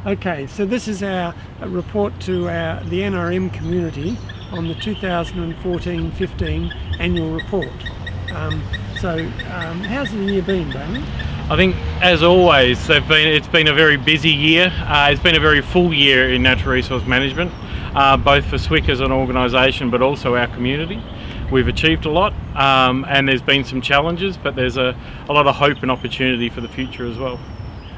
Okay, so this is our report to the NRM Community on the 2014-15 Annual Report. How's the year been, Damien? I think, as always, it's been a very busy year. It's been a very full year in natural resource management, both for SWCC as an organisation, but also our community. We've achieved a lot, and there's been some challenges, but there's a lot of hope and opportunity for the future as well.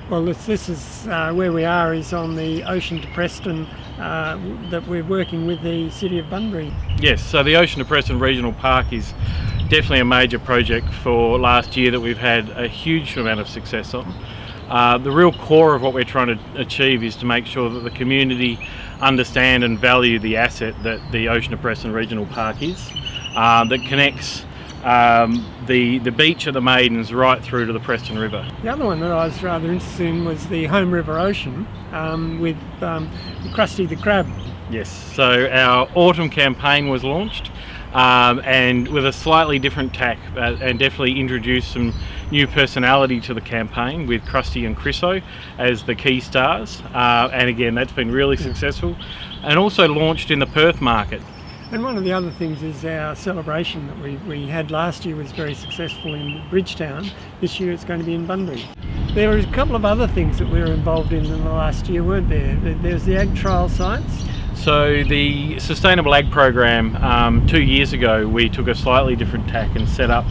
Well, this is where we are, is on the Ocean to Preston, that we're working with the City of Bunbury. Yes, so the Ocean to Preston Regional Park is definitely a major project for last year that we've had a huge amount of success on. The real core of what we're trying to achieve is to make sure that the community understand and value the asset that the Ocean to Preston Regional Park is, that connects the beach of the Maidens right through to the Preston River. The other one that I was rather interested in was the Home River Ocean with Krusty the Crab. Yes, so our autumn campaign was launched, and with a slightly different tack, and definitely introduced some new personality to the campaign with Krusty and Chriso as the key stars, and again that's been really successful, and also launched in the Perth market. And one of the other things is our celebration that we had last year was very successful in Bridgetown. This year it's going to be in Bunbury. There were a couple of other things that we were involved in the last year, weren't there? There's the ag trial sites. So the Sustainable Ag Programme, 2 years ago, we took a slightly different tack and set up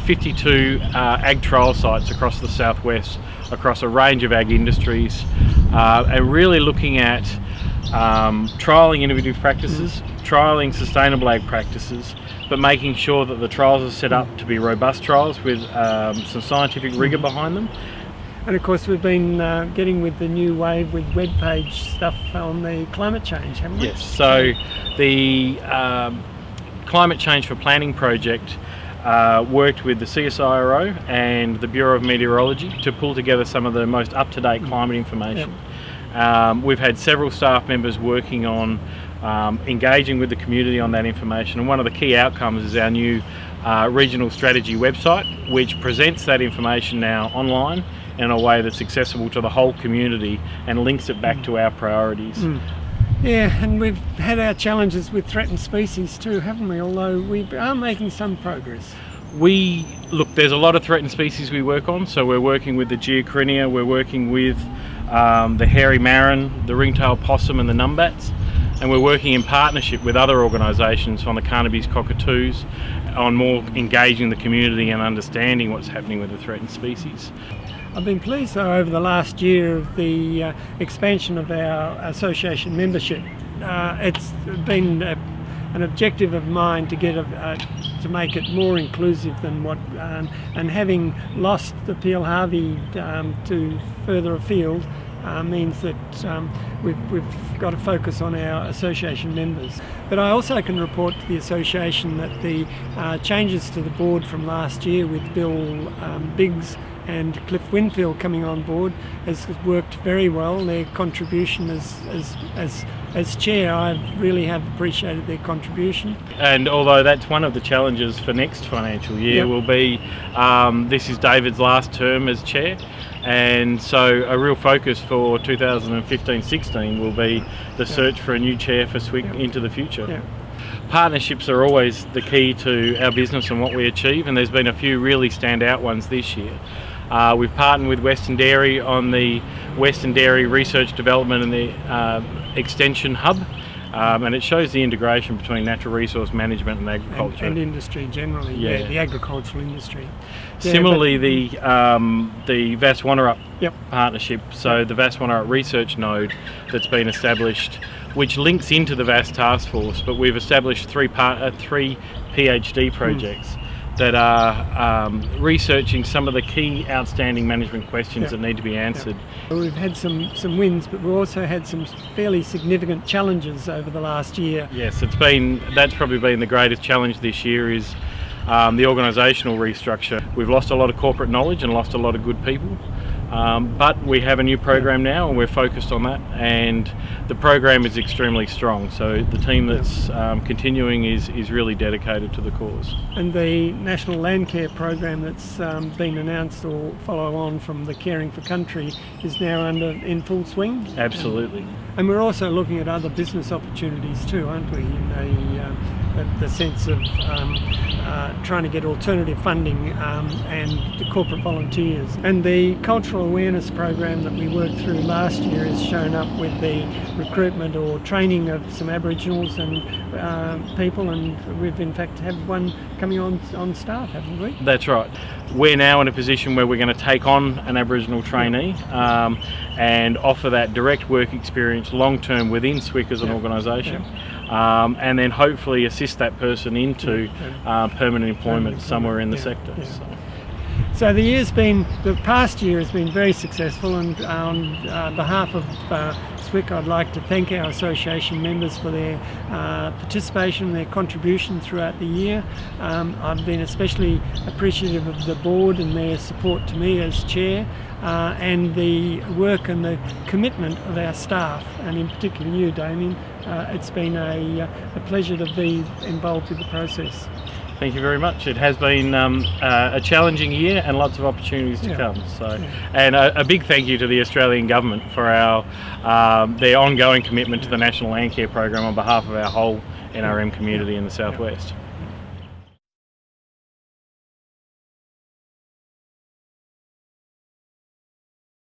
52 ag trial sites across the southwest, across a range of ag industries, and really looking at trialling innovative practices, trialling sustainable ag practices, but making sure that the trials are set up to be robust trials with some scientific rigour behind them. And of course we've been getting with the new wave with web page stuff on the climate change, haven't we? Yes, so the Climate Change for Planning project worked with the CSIRO and the Bureau of Meteorology to pull together some of the most up-to-date climate information. Yep. We've had several staff members working on engaging with the community on that information, and one of the key outcomes is our new regional strategy website, which presents that information now online in a way that's accessible to the whole community and links it back to our priorities. Yeah, and we've had our challenges with threatened species too, haven't we? Although we are making some progress. Look, there's a lot of threatened species we work on, so we're working with the geocrinia, we're working with the hairy marron, the ringtail possum and the numbats, and we're working in partnership with other organisations on the Carnaby's cockatoos on more engaging the community and understanding what's happening with the threatened species. I've been pleased though over the last year of the expansion of our association membership. It's been an objective of mine to get to make it more inclusive than what, and having lost the Peel Harvey to further afield means that we've got to focus on our association members. But I also can report to the association that the changes to the board from last year with Bill Biggs and Cliff Winfield coming on board has worked very well. Their contribution as chair, I really have appreciated their contribution. And although that's one of the challenges for next financial year, will be this is David's last term as chair, and so a real focus for 2015-16 will be the search for a new chair for SWCC into the future. Partnerships are always the key to our business and what we achieve, and there's been a few really standout ones this year. We've partnered with Western Dairy on the Western Dairy Research Development and the Extension Hub, and it shows the integration between natural resource management and agriculture. And industry generally, the agricultural industry. Similarly, the Vass Wonnerup partnership, so the Vass Wonnerup research node that's been established, which links into the Vass task force, but we've established three PhD projects that are researching some of the key outstanding management questions that need to be answered. We've had some wins, but we've also had some fairly significant challenges over the last year. Yes, that's probably been the greatest challenge this year, is the organisational restructure. We've lost a lot of corporate knowledge and lost a lot of good people. But we have a new program now, and we're focused on that, and the program is extremely strong. So the team that's continuing is really dedicated to the cause. And the National Landcare Programme that's been announced or follow on from the Caring for Country is now in full swing? Absolutely. And we're also looking at other business opportunities too, aren't we? In the sense of trying to get alternative funding and the corporate volunteers. And the cultural awareness program that we worked through last year has shown up with the recruitment or training of some Aboriginals and people, and we've in fact had one coming on staff, haven't we? That's right. We're now in a position where we're going to take on an Aboriginal trainee and offer that direct work experience long-term within SWCC as an organisation, and then hopefully assist that person into permanent employment somewhere in the sector. So the past year has been very successful, and on behalf of SWCC, I'd like to thank our association members for their participation, their contribution throughout the year. I've been especially appreciative of the board and their support to me as chair, and the work and the commitment of our staff, and in particular you, Damien. It's been a pleasure to be involved with the process. Thank you very much. It has been a challenging year and lots of opportunities to come. And a big thank you to the Australian Government for their ongoing commitment to the National Landcare Programme on behalf of our whole NRM community in the Southwest.